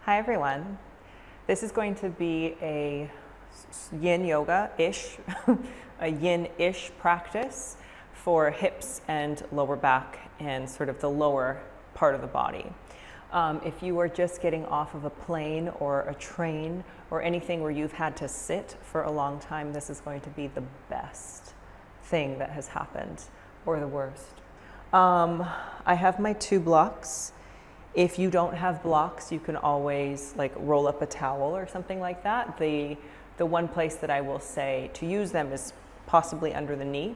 Hi everyone. This is going to be a Yin Yoga-ish, a Yin-ish practice for hips and lower back and sort of the lower part of the body. If you are just getting off of a plane or a train or anything where you've had to sit for a long time, this is going to be the best thing that has happened, or the worst. I have my 2 blocks. If you don't have blocks, you can always like roll up a towel or something like that. The one place that I will say to use them is possibly under the knee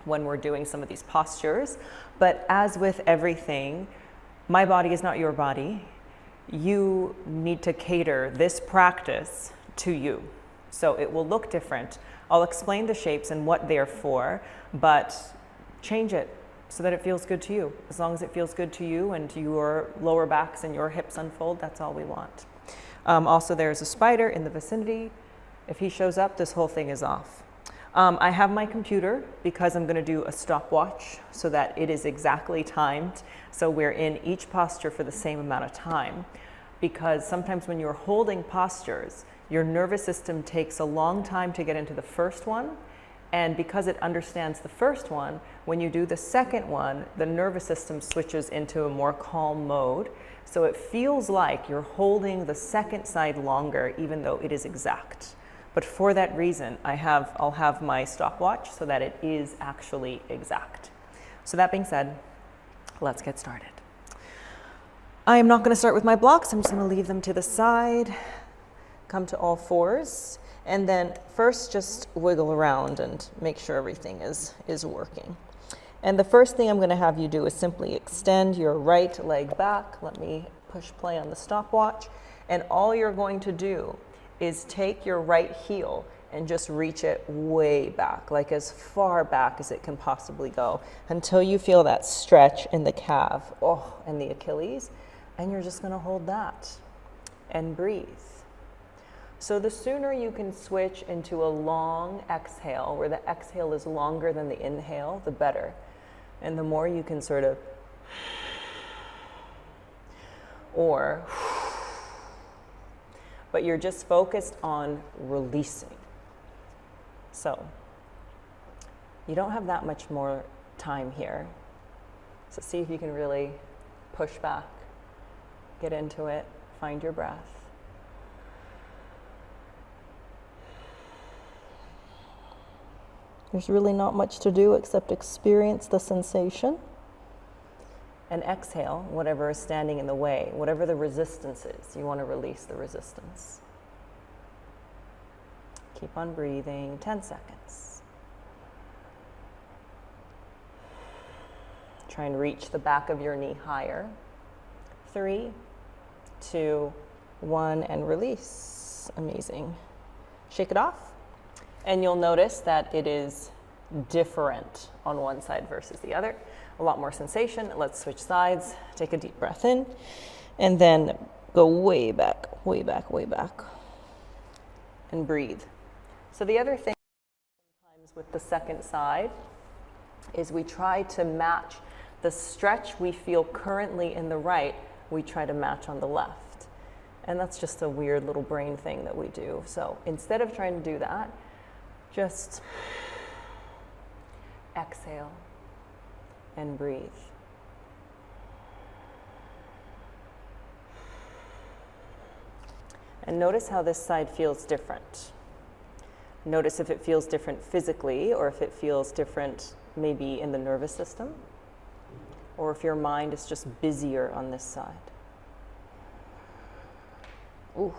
when we're doing some of these postures. But as with everything, my body is not your body. You need to cater this practice to you. So it will look different. I'll explain the shapes and what they're for, but change it so that it feels good to you. As long as it feels good to you and your lower backs and your hips unfold, that's all we want. Also, there's a spider in the vicinity. If he shows up, this whole thing is off. I have my computer because I'm gonna do a stopwatch so that it is exactly timed. So we're in each posture for the same amount of time. Because sometimes when you're holding postures, your nervous system takes a long time to get into the first one. And because it understands the first one, when you do the second one, the nervous system switches into a more calm mode. So it feels like you're holding the second side longer, even though it is exact. But for that reason, I'll have my stopwatch so that it is actually exact. So that being said, let's get started. I am not going to start with my blocks. I'm just going to leave them to the side. Come to all fours. And then first just wiggle around and make sure everything is working. And the first thing I'm going to have you do is simply extend your right leg back. Let me push play on the stopwatch. And all you're going to do is take your right heel and just reach it way back, like as far back as it can possibly go, until you feel that stretch in the calf, and the Achilles. And you're just going to hold that and breathe. So the sooner you can switch into a long exhale, where the exhale is longer than the inhale, the better. And the more you can sort of, but you're just focused on releasing. So you don't have that much more time here. So see if you can really push back, get into it, find your breath. There's really not much to do except experience the sensation. And exhale, whatever is standing in the way, whatever the resistance is, you want to release the resistance. Keep on breathing, 10 seconds. Try and reach the back of your knee higher. 3, 2, 1, and release. Amazing. Shake it off. And you'll notice that it is different on one side versus the other. A lot more sensation. Let's switch sides. Take a deep breath in. And then go way back, way back, way back. And breathe. So the other thing sometimes with the second side is we try to match the stretch we feel currently in the right, we try to match on the left. And that's just a weird little brain thing that we do. So instead of trying to do that, just exhale and breathe. And notice how this side feels different. Notice if it feels different physically, or if it feels different maybe in the nervous system, or if your mind is just busier on this side. Ooh.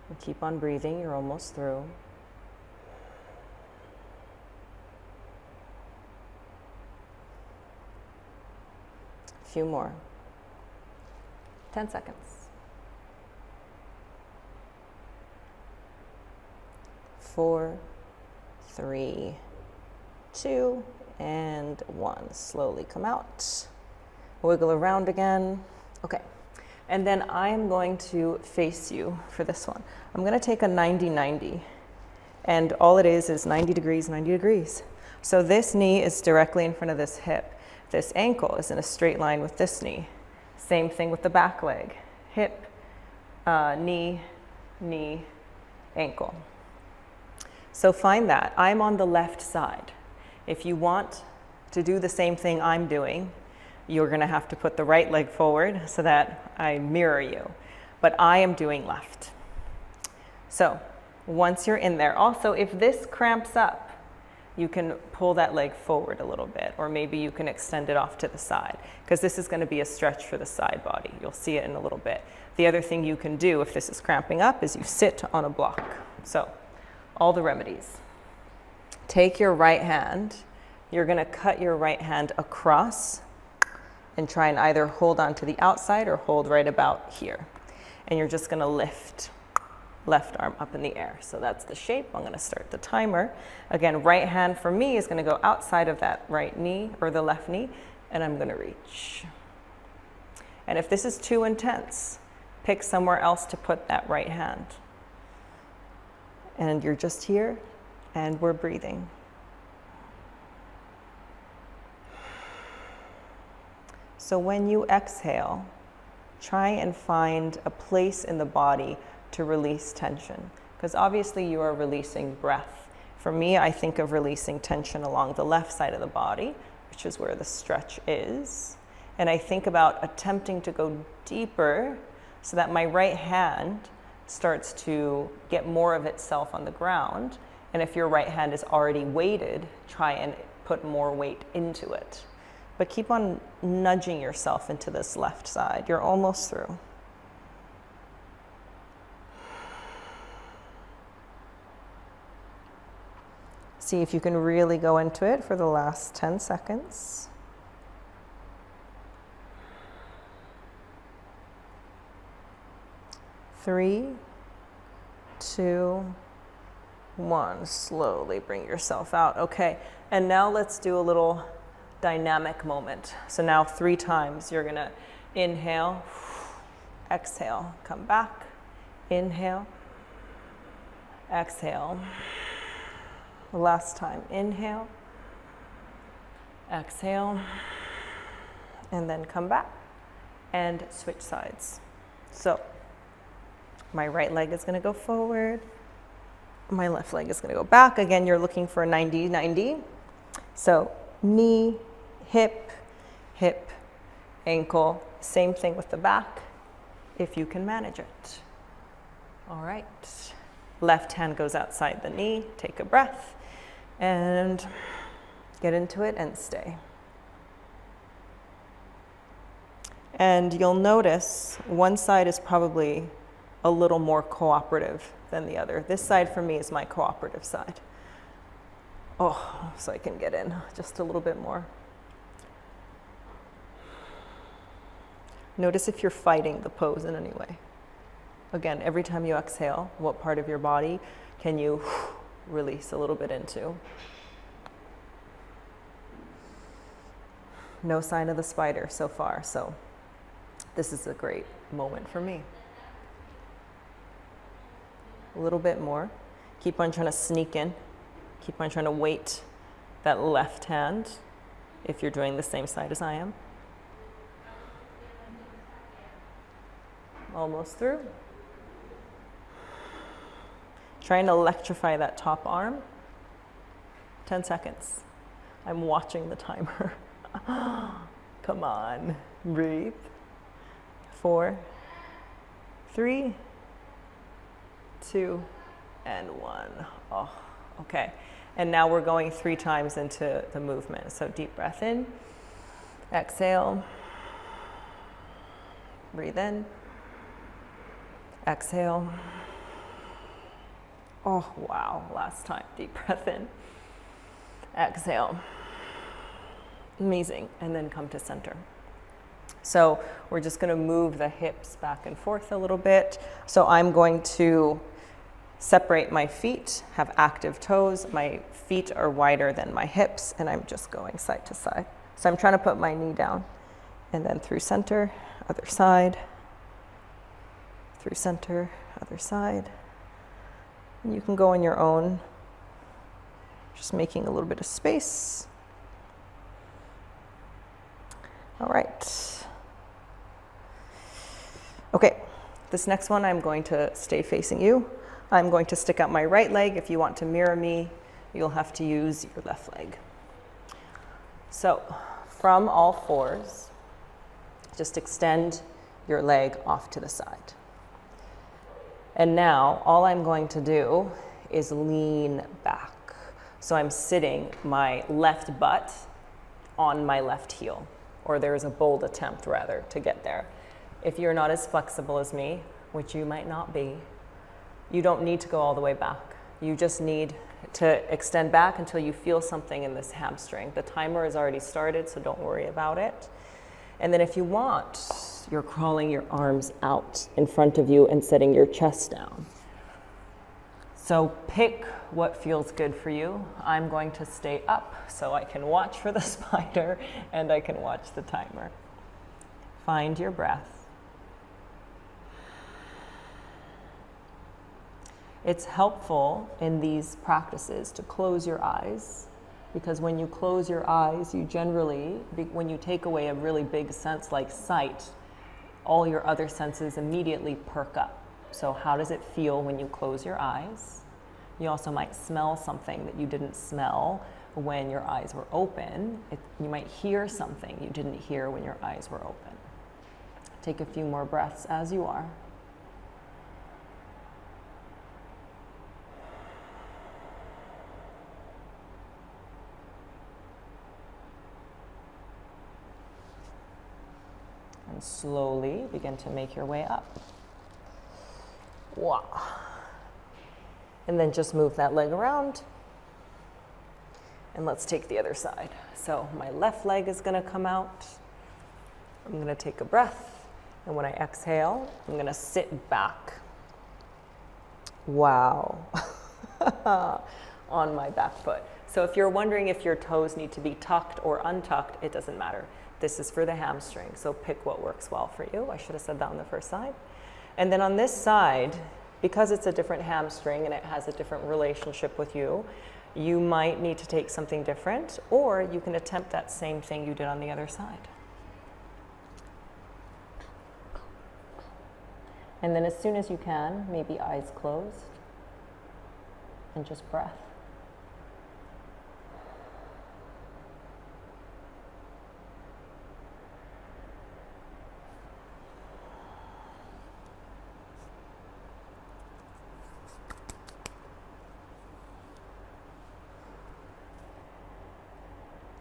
And keep on breathing, you're almost through. A few more. 10 seconds. 4, 3, 2, and 1. Slowly come out. Wiggle around again. Okay. And then I'm going to face you for this one. I'm going to take a 90-90. And all it is 90 degrees, 90 degrees. So this knee is directly in front of this hip. This ankle is in a straight line with this knee. Same thing with the back leg. Hip, knee, knee, ankle. So find that. I'm on the left side. If you want to do the same thing I'm doing, you're going to have to put the right leg forward so that I mirror you. But I am doing left. So once you're in there, also if this cramps up, you can pull that leg forward a little bit, or maybe you can extend it off to the side, because this is going to be a stretch for the side body. You'll see it in a little bit. The other thing you can do if this is cramping up is you sit on a block. So all the remedies. Take your right hand. You're going to cut your right hand across and try and either hold on to the outside or hold right about here. And you're just going to lift left arm up in the air. So that's the shape. I'm going to start the timer. Again, right hand for me is going to go outside of that right knee or the left knee, and I'm going to reach. And if this is too intense, pick somewhere else to put that right hand. And you're just here, and we're breathing. So when you exhale, try and find a place in the body to release tension, because obviously you are releasing breath. For me, I think of releasing tension along the left side of the body, which is where the stretch is. And I think about attempting to go deeper so that my right hand starts to get more of itself on the ground. And if your right hand is already weighted, try and put more weight into it. But keep on nudging yourself into this left side. You're almost through. See if you can really go into it for the last 10 seconds. Three, two, one. Slowly bring yourself out. Okay, and now let's do a little dynamic moment. So now 3 times you're gonna inhale, exhale, come back, inhale, exhale. Last time, inhale, exhale, and then come back and switch sides. So my right leg is going to go forward, my left leg is going to go back. Again, you're looking for a 90-90. So knee, hip, hip, ankle. Same thing with the back, if you can manage it. All right. Left hand goes outside the knee. Take a breath and get into it and stay. And you'll notice one side is probably a little more cooperative than the other. This side for me is my cooperative side. Oh, so I can get in just a little bit more. Notice if you're fighting the pose in any way. Again, every time you exhale, what part of your body can you release a little bit into? No sign of the spider so far, so this is a great moment for me. A little bit more. Keep on trying to sneak in. Keep on trying to weight that left hand if you're doing the same side as I am. Almost through. Try and electrify that top arm. 10 seconds. I'm watching the timer. Come on, breathe. 4, 3, 2, and 1. Oh, okay. And now we're going 3 times into the movement. So deep breath in, exhale, breathe in, exhale. Oh, wow, last time, deep breath in, exhale. Amazing, and then come to center. So we're just gonna move the hips back and forth a little bit. So I'm going to separate my feet, have active toes. My feet are wider than my hips, and I'm just going side to side. So I'm trying to put my knee down, and then through center, other side, through center, other side. And you can go on your own, just making a little bit of space. All right. Okay, this next one I'm going to stay facing you. I'm going to stick out my right leg. If you want to mirror me, you'll have to use your left leg. So from all fours, just extend your leg off to the side. And now all I'm going to do is lean back. So I'm sitting my left butt on my left heel, or there's a bold attempt rather to get there. If you're not as flexible as me, which you might not be, you don't need to go all the way back. You just need to extend back until you feel something in this hamstring. The timer has already started, so don't worry about it. And then if you want, you're crawling your arms out in front of you and setting your chest down. So pick what feels good for you. I'm going to stay up so I can watch for the spider and I can watch the timer. Find your breath. It's helpful in these practices to close your eyes, because when you close your eyes, you generally, when you take away a really big sense like sight, all your other senses immediately perk up. So how does it feel when you close your eyes? You also might smell something that you didn't smell when your eyes were open. You might hear something you didn't hear when your eyes were open. Take a few more breaths as you are. And slowly begin to make your way up. Wow. And then just move that leg around. And let's take the other side. So my left leg is going to come out. I'm going to take a breath. And when I exhale, I'm going to sit back. Wow. On my back foot. So if you're wondering if your toes need to be tucked or untucked, it doesn't matter. This is for the hamstring, so pick what works well for you. I should have said that on the first side. And then on this side, because it's a different hamstring and it has a different relationship with you, you might need to take something different, or you can attempt that same thing you did on the other side. And then as soon as you can, maybe eyes closed, and just breath.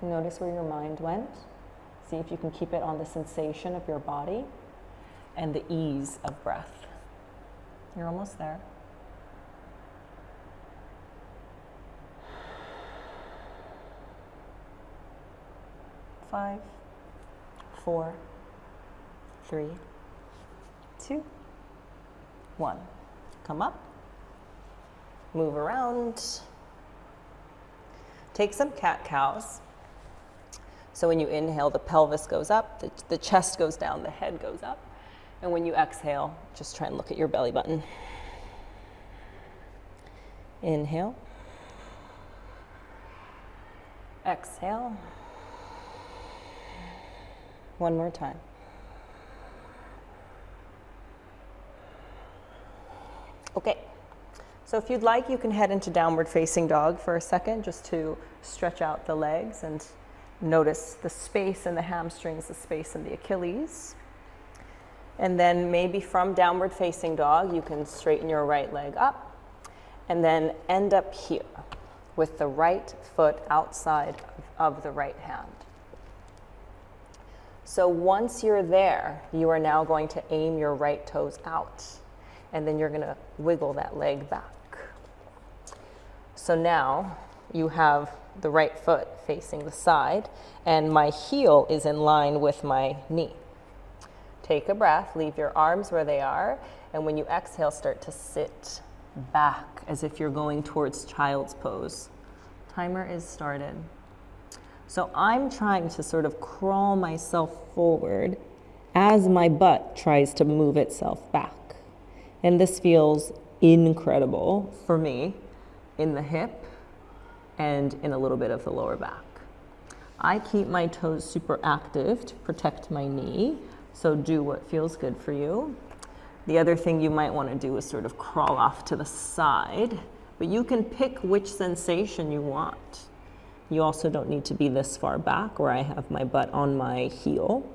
Notice where your mind went. See if you can keep it on the sensation of your body and the ease of breath. You're almost there. Five, 4, 3, 2, 1. Come up. Move around. Take some cat-cows. So when you inhale, the pelvis goes up, the chest goes down, the head goes up. And when you exhale, just try and look at your belly button. Inhale. Exhale. One more time. Okay. So if you'd like, you can head into downward facing dog for a second, just to stretch out the legs and notice the space in the hamstrings, the space in the Achilles. And then maybe from downward facing dog, you can straighten your right leg up and then end up here with the right foot outside of the right hand. So once you're there, you are now going to aim your right toes out, and then you're going to wiggle that leg back. So now you have the right foot facing the side, and my heel is in line with my knee. Take a breath, leave your arms where they are, and when you exhale, start to sit back as if you're going towards child's pose. Timer is started. So I'm trying to sort of crawl myself forward as my butt tries to move itself back. And this feels incredible for me in the hip and in a little bit of the lower back. I keep my toes super active to protect my knee, so do what feels good for you. The other thing you might want to do is sort of crawl off to the side, but you can pick which sensation you want. You also don't need to be this far back where I have my butt on my heel.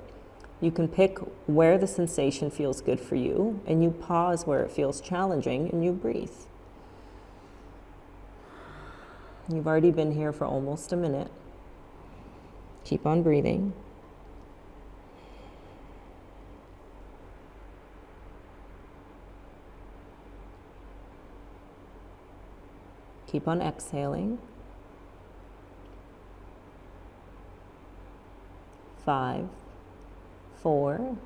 You can pick where the sensation feels good for you, and you pause where it feels challenging, and you breathe. You've already been here for almost a minute. Keep on breathing. Keep on exhaling. 5, 4,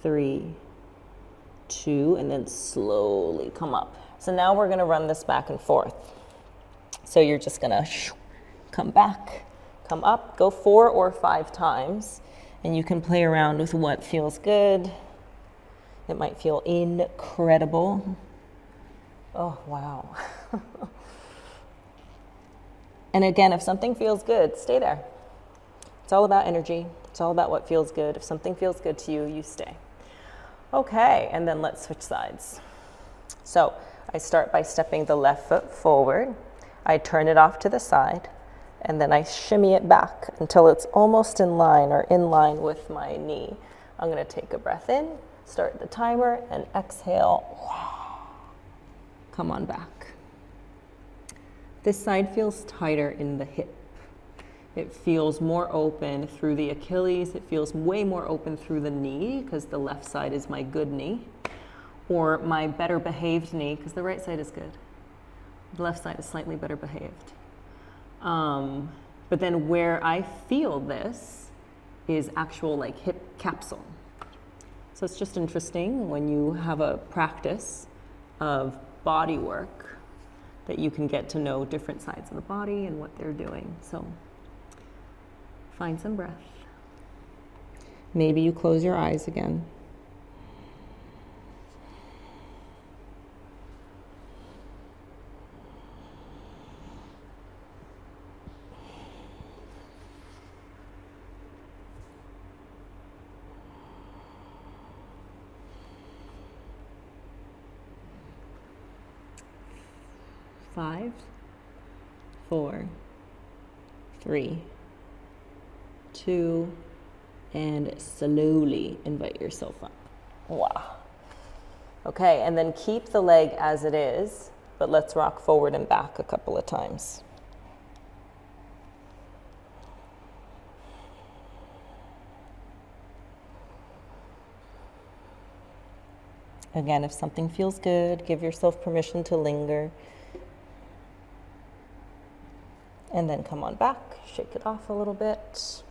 3, 2, and then slowly come up. So now we're going to run this back and forth. So you're just going to come back, come up, go 4 or 5 times, and you can play around with what feels good. It might feel incredible. Oh, wow. And again, if something feels good, stay there. It's all about energy. It's all about what feels good. If something feels good to you, you stay. Okay, and then let's switch sides. So I start by stepping the left foot forward. I turn it off to the side, and then I shimmy it back until it's almost in line or in line with my knee. I'm going to take a breath in, start the timer, and exhale. Come on back. This side feels tighter in the hip. It feels more open through the Achilles. It feels way more open through the knee because the left side is my good knee, or my better behaved knee because the right side is good. The left side is slightly better behaved. But then where I feel this is actual like hip capsule. So it's just interesting when you have a practice of body work that you can get to know different sides of the body and what they're doing. So find some breath. Maybe you close your eyes again. Five, 4, 3, 2, and slowly invite yourself up. Wow. Okay, and then keep the leg as it is, but let's rock forward and back a couple of times. Again, if something feels good, give yourself permission to linger. And then come on back, shake it off a little bit.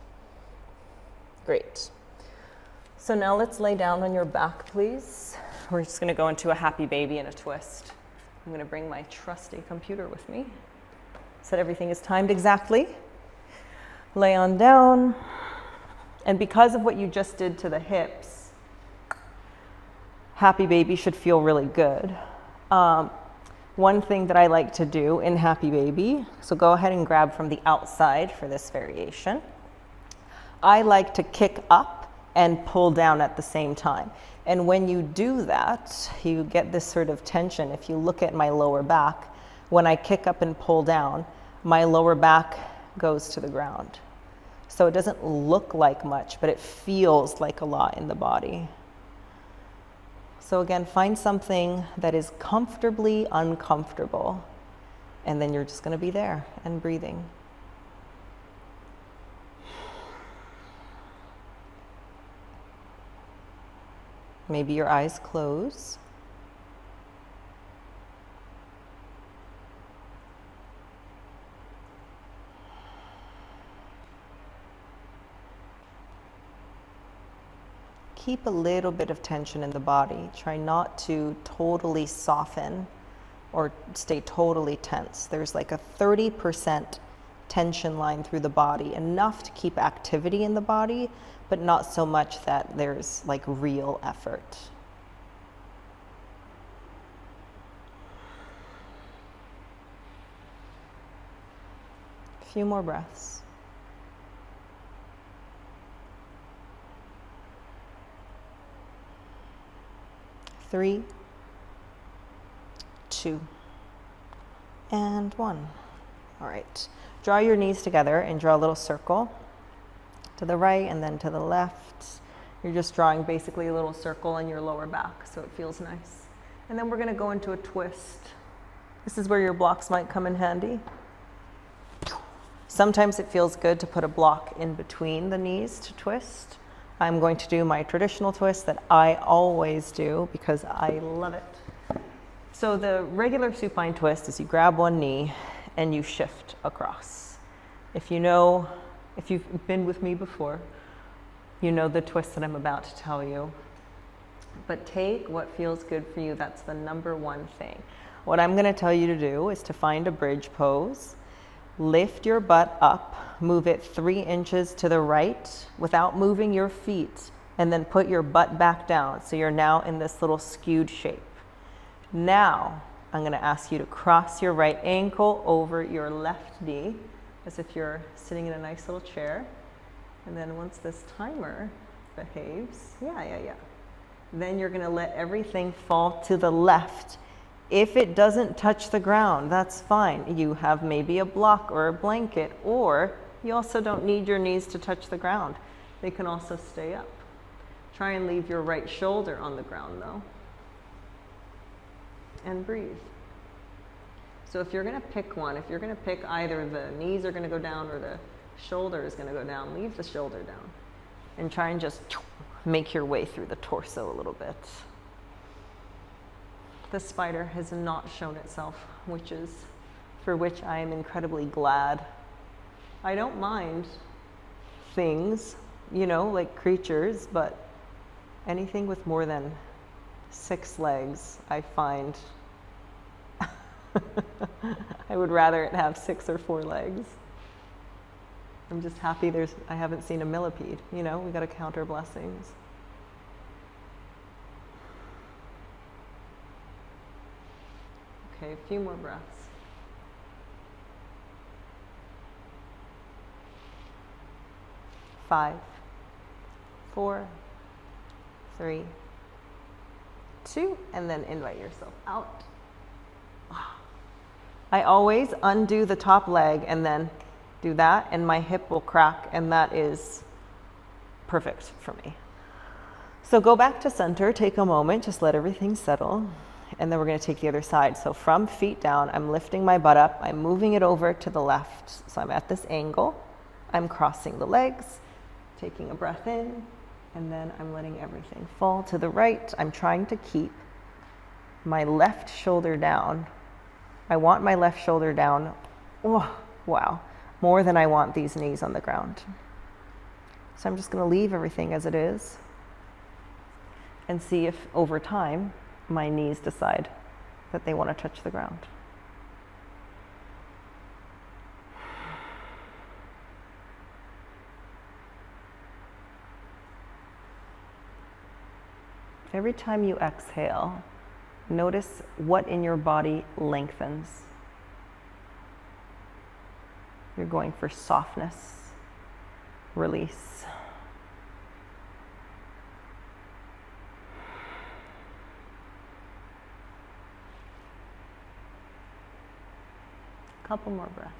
Great. So now let's lay down on your back, please. We're just gonna go into a happy baby and a twist. I'm gonna bring my trusty computer with me so that everything is timed exactly. Lay on down. And because of what you just did to the hips, happy baby should feel really good. One thing that I like to do in happy baby, so go ahead and grab from the outside for this variation. I like to kick up and pull down at the same time. And when you do that, you get this sort of tension. If you look at my lower back, when I kick up and pull down, my lower back goes to the ground. So it doesn't look like much, but it feels like a lot in the body. So again, find something that is comfortably uncomfortable, and then you're just going to be there and breathing. Maybe your eyes close. Keep a little bit of tension in the body. Try not to totally soften or stay totally tense. There's like a 30% tension line through the body, enough to keep activity in the body, but not so much that there's like real effort. A few more breaths. 3, 2, and 1. All right, draw your knees together and draw a little circle to the right and then to the left. You're just drawing basically a little circle in your lower back so it feels nice. And then we're going to go into a twist. This is where your blocks might come in handy. Sometimes it feels good to put a block in between the knees to twist. I'm going to do my traditional twist that I always do because I love it. So the regular supine twist is you grab one knee and you shift across. If you've been with me before, you know the twist that I'm about to tell you. But take what feels good for you. That's the number one thing. What I'm going to tell you to do is to find a bridge pose. Lift your butt up, move it 3 inches to the right without moving your feet, and then put your butt back down. So you're now in this little skewed shape. Now, I'm going to ask you to cross your right ankle over your left knee as if you're sitting in a nice little chair. And then once this timer behaves, then you're going to let everything fall to the left. If it doesn't touch the ground, that's fine. You have maybe a block or a blanket, or you also don't need your knees to touch the ground. They can also stay up. Try and leave your right shoulder on the ground though. And breathe. So if you're going to pick one, if you're going to pick either the knees are going to go down or the shoulder is going to go down, leave the shoulder down. And try and just make your way through the torso a little bit. The spider has not shown itself, for which I am incredibly glad. I don't mind things, like creatures, but anything with more than 6 legs, I find I would rather it have 6 or 4 legs. I'm just happy I haven't seen a millipede, we got to count our blessings. Okay, a few more breaths. Five, 4, 3, 2, and then invite yourself out. I always undo the top leg and then do that, and my hip will crack, and that is perfect for me. So go back to center, take a moment, just let everything settle. And then we're going to take the other side. So from feet down, I'm lifting my butt up. I'm moving it over to the left. So I'm at this angle. I'm crossing the legs, taking a breath in, and then I'm letting everything fall to the right. I'm trying to keep my left shoulder down. I want my left shoulder down, more than I want these knees on the ground. So I'm just going to leave everything as it is and see if over time my knees decide that they want to touch the ground. Every time you exhale, notice what in your body lengthens. You're going for softness, release. Couple more breaths.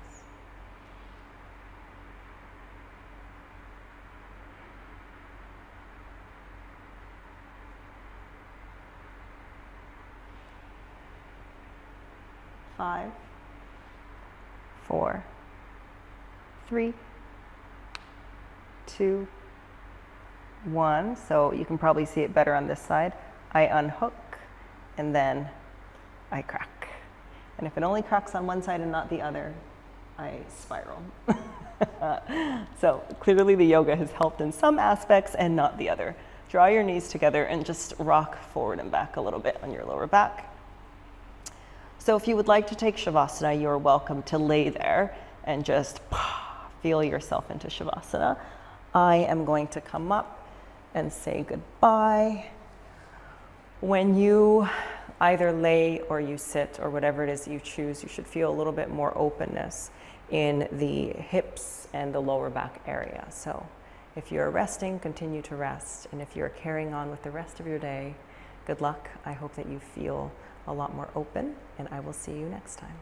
Five, 4, 3, 2, 1. So you can probably see it better on this side. I unhook and then I crack. And if it only cracks on one side and not the other, I spiral. So clearly the yoga has helped in some aspects and not the other. Draw your knees together and just rock forward and back a little bit on your lower back. So if you would like to take Shavasana, you're welcome to lay there and just feel yourself into Shavasana. I am going to come up and say goodbye. When you either lay or you sit or whatever it is that you choose, you should feel a little bit more openness in the hips and the lower back area. So if you're resting, continue to rest. And if you're carrying on with the rest of your day, Good luck. I hope that you feel a lot more open, and I will see you next time.